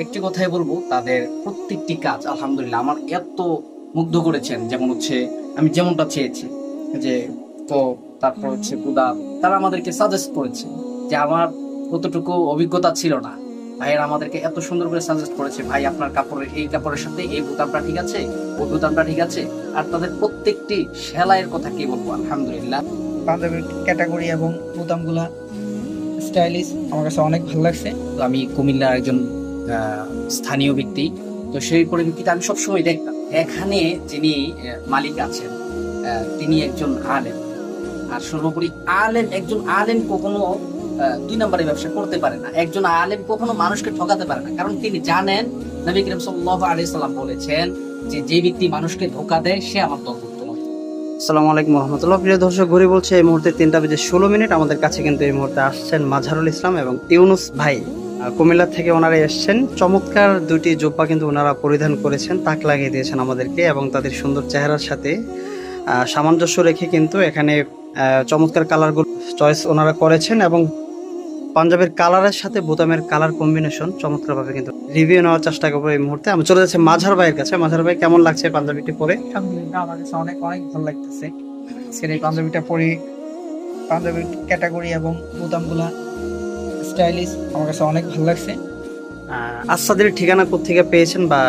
একটি কথাই বলবো, তাদের প্রত্যেকটি কাজ আলহামদুলিল্লাহ আমার এত মুগ্ধ করেছেন। যেমন হচ্ছে আমি যেমনটা চেয়েছি যে তো তারপর হচ্ছে বুদা, তারা আমাদেরকে সাজেস্ট করেছে যে আমার কতটুকু অভিজ্ঞতা ছিল না, ভাইয়েরা আমাদেরকে এত সুন্দর করে সাজেস্ট করেছে, ভাই আপনার কাপড়ের এই কাপড়ের সাথে এই বোতামটা ঠিক আছে, ওই বোতামটা ঠিক আছে। আর তাদের প্রত্যেকটি সেলাইয়ের কথা কি বলবো, আলহামদুলিল্লাহ। পাঞ্জাবির ক্যাটাগরি এবং বোতামগুলা স্টাইলিশ, আমার কাছে অনেক ভালো লাগছে। তো আমি কুমিল্লার একজন স্থানীয় ব্যক্তি, তো সেই পরিপ্রেক্ষিতে আমি সবসময় দেখতাম এখানে যিনি মালিক আছেন তিনি একজন আলেম। আর সর্বোপরি একজন আলেম কখনো দুই নম্বরে ব্যবসা করতে পারে না। একজন আলেম কখনো মানুষকে ঠকাতে পারে না, কারণ তিনি জানেন নবী করিম সাল্লাল্লাহু আলাইহি সাল্লাম বলেছেন যে ব্যক্তি মানুষকে ধোঁকা দেয় সে আমার দলভুক্ত নয়। আসসালামু আলাইকুম রহমতুল্লাহ। প্রিয় দর্শক, ঘুরে বলছে এই মুহূর্তে 3:16 আমাদের কাছে কিন্তু এই মুহূর্তে আসছেন মাজহারুল ইসলাম এবং ইউনুস ভাই। কুমিল্লা থেকে ওনারা এসছেন। চমৎকার দুটি জুব্বা কিন্তু ওনারা পরিধান করেছেন, তাক লাগিয়ে দিয়েছেন আমাদেরকে, এবং তাদের সুন্দর চেহারার সাথে সামঞ্জস্য রেখে কিন্তু এখানে চমৎকার কালারগুলো চয়েস ওনারা করেছেন, এবং পাঞ্জাবের কালারের সাথে বোতামের কালার কম্বিনেশন চমৎকারভাবে কিন্তু রিভিউ নেওয়ার চেষ্টা করবো এই মুহূর্তে। আমি চলে যাচ্ছি মাজহার ভাইয়ের কাছে। মাজহার ভাই, কেমন লাগছে পাঞ্জাবিটি পরে? আলহামদুলিল্লাহ, আমার কাছে অনেক অনেক ভালো লাগতেছে। আজকের এই পাঞ্জাবিটা পরে, পাঞ্জাবির ক্যাটাগরি এবং বোতামগুলা স্টাইলিশ, আমার কাছে অনেক ভালো লাগছে। আসাদের ঠিকানা কোত্থেকে পেয়েছেন, বা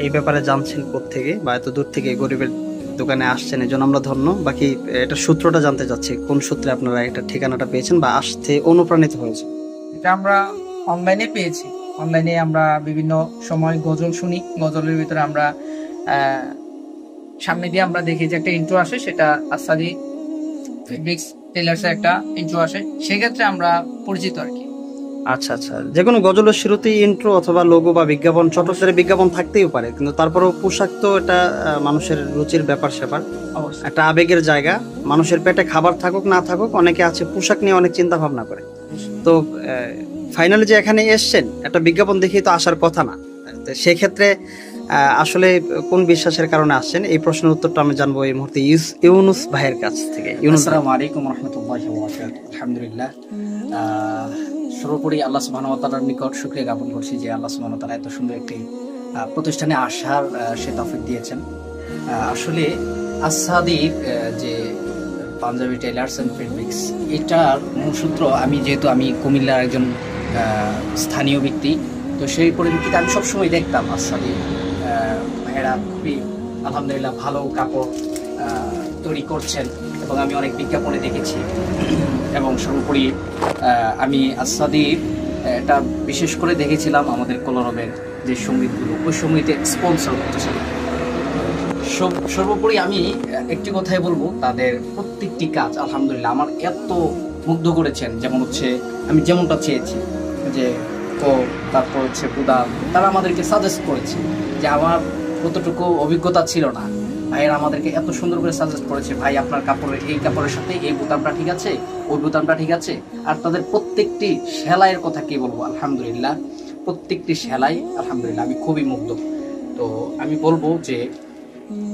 এই ব্যাপারে জানছেন কোত্থেকে, বা এত দূর থেকে গরিবের দোকানে আসছেন, এই জন্য আমরা ধন্য। বাকি এটা সূত্রটা জানতে চাচ্ছি, কোন সূত্রে আপনারা এটা ঠিকানাটা পেয়েছেন বা আসতে অনুপ্রাণিত হয়েছে? এটা আমরা অনলাইনে পেয়েছি। অনলাইনে আমরা বিভিন্ন সময় গজল শুনি, গজলের ভিতরে আমরা সামনে দিয়ে আমরা দেখি যে একটা ইন্ট্রো আসে, সেটা আসাদি ফেব্রিক্স টেলার্সের একটা ইন্ট্রো আসে, সেক্ষেত্রে আমরা পরিচিত আর কি। আচ্ছা আচ্ছা, যে কোনো গজলের শুরুতেই ইন্ট্রো অথবা লোগো বা বিজ্ঞাপন, চটকদারি বিজ্ঞাপন থাকতেই পারে, কিন্তু তারপরেও পোশাক তো এটা মানুষের রুচির ব্যাপার স্যাপার, একটা আবেগের জায়গা। মানুষের পেটে খাবার থাকুক না থাকুক, অনেকে আছে পোশাক নিয়ে অনেক চিন্তা ভাবনা করে। তো ফাইনালি যে এখানে এসছেন, একটা বিজ্ঞাপন দেখেই তো আসার কথা না। তো সেক্ষেত্রে আসলে কোন বিশ্বাসের কারণে আসছেন, এই প্রশ্নের উত্তরটা আমি জানবো এই মুহূর্তে ইউনুস ভাইয়ের কাছ থেকে। আসসালামু আলাইকুম রাহমাতুল্লাহি ওয়া বারাকাতুহু। আলহামদুলিল্লাহ, সর্বোপরি আল্লাহ সুবহানাহু ওয়া তাআলার নিকট শুকরিয়া জ্ঞাপন করছি যে আল্লাহ সুবহানাহু ওয়া তাআলা এত সুন্দর একটি প্রতিষ্ঠানে আসার সে তৌফিক দিয়েছেন। আসলে আসাদির যে পাঞ্জাবি টেলার্স এন্ড ফেব্রিক্স, এটার মূল সূত্র, আমি কুমিল্লার একজন স্থানীয় ব্যক্তি, তো সেই পরিপ্রেক্ষিতে আমি সবসময় দেখতাম আসাদি ভাইয়েরা খুবই আলহামদুলিল্লাহ ভালো কাপড় তৈরি করছেন, এবং আমি অনেক বিজ্ঞাপনে দেখেছি। এবং সর্বোপরি আমি আসাদির এটা বিশেষ করে দেখেছিলাম আমাদের কলরবের যে সঙ্গীতগুলো, ওই সঙ্গীতে স্পন্সর করতেছিল। সর্বোপরি আমি একটি কথাই বলবো, তাদের প্রত্যেকটি কাজ আলহামদুলিল্লাহ আমার এত মুগ্ধ করেছেন। যেমন হচ্ছে আমি যেমনটা চেয়েছি যে তো তারপর হচ্ছে বুদা, তারা আমাদেরকে সাজেস্ট করেছে যে আমার কতটুকু অভিজ্ঞতা ছিল না, ভাইয়েরা আমাদেরকে এত সুন্দর করে সাজেস্ট করেছে, ভাই আপনার কাপড়ের এই কাপড়ের সাথে এই বোতামটা ঠিক আছে, ওই বোতামটা ঠিক আছে। আর তাদের প্রত্যেকটি সেলাইয়ের কথা কি বলবো, আলহামদুলিল্লাহ প্রত্যেকটি সেলাই আলহামদুলিল্লাহ আমি খুবই মুগ্ধ। তো আমি বলবো যে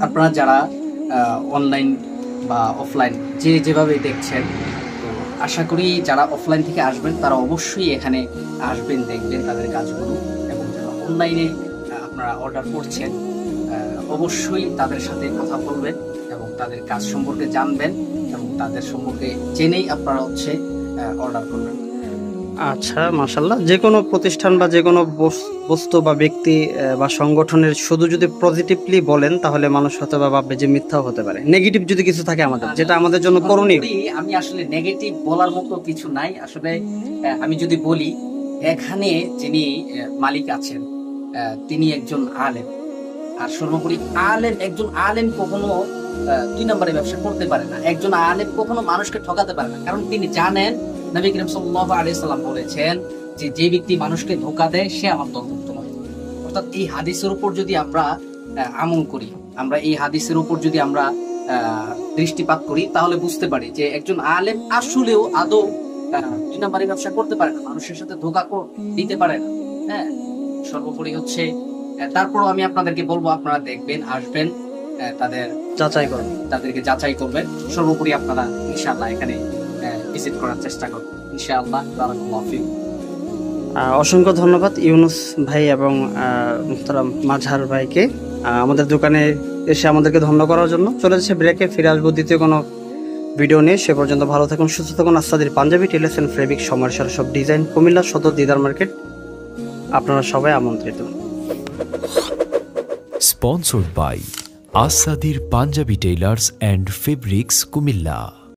আপনারা যারা অনলাইন বা অফলাইন যেভাবে দেখছেন, তো আশা করি যারা অফলাইন থেকে আসবেন তারা অবশ্যই এখানে আসবেন, দেখবেন তাদের কাজগুলো। এবং যারা অনলাইনে আপনারা অর্ডার করছেন, অবশ্যই তাদের সাথে কথা বলবেন এবং তাদের কাজ সম্পর্কে জানবেন, এবং তাদের সম্পর্কে জেনেই আপনারা হচ্ছে অর্ডার করবেন। আচ্ছা, মাশাআল্লাহ। যে কোনো প্রতিষ্ঠান বা যে কোনো বস্তু বা ব্যক্তি বা সংগঠনের শুধু যদি পজিটিভলি বলেন, তাহলে মানুষ হয়তো বা ভাববে যে মিথ্যাও হতে পারে। নেগেটিভ যদি কিছু থাকে আমাদের, যেটা আমাদের জন্য করণীয়। আমি আসলে নেগেটিভ বলার মতো কিছু নাই। আসলে আমি যদি বলি, এখানে যিনি মালিক আছেন তিনি একজন আলেম। আর সর্বোপরি একজন আলেম কখনো দুই নম্বরে ব্যবসা করতে পারে না। একজন আলেম কখনো মানুষকে ঠকাতে পারে না, কারণ তিনি জানেন নবী করিম সাল্লাল্লাহু আলাইহি সাল্লাম বলেছেন যে ব্যক্তি মানুষকে ধোঁকা দেয় সে আমার দলভুক্ত নয়। অর্থাৎ এই হাদিসের উপর যদি আমরা আমল করি, আমরা এই হাদিসের উপর যদি আমরা দৃষ্টিপাত করি, তাহলে বুঝতে পারি যে একজন আলেম আসলেও আদৌ দুই নম্বরে ব্যবসা করতে পারে না, মানুষের সাথে ধোঁকা দিতে পারে না। হ্যাঁ, সর্বোপরি হচ্ছে তারপরও আমি আপনাদেরকে বলবো, আপনারা দেখবেন, আসবেন, তাদেরকে যাচাই করবেন। সর্বোপরি আপনারা ইনশাআল্লাহ এখানে ভিজিট করার চেষ্টা করবেন ইনশাআল্লাহ। বারাকাল্লাহু ফিক। অসংখ্য ধন্যবাদ ইউনুস ভাই এবং মুহতারাম মাঝহার ভাইকে আমাদের দোকানে এসে আমাদেরকে ধন্য করার জন্য। চলে যাচ্ছে ব্রেকে, ফিরে আসবো দ্বিতীয় কোনো ভিডিও নিয়ে। সে পর্যন্ত ভালো থাকুন, সুস্থ থাকুন। আস্তাদির পাঞ্জাবি, টেলার্স এন্ড ফেব্রিক, সময়ের সারা সব ডিজাইন, কুমিল্লা সদর দিদার মার্কেট। আপনারা সবাই আমন্ত্রিত। Sponsored by Asadir Punjabi Tailors and Fabrics, Kumilla.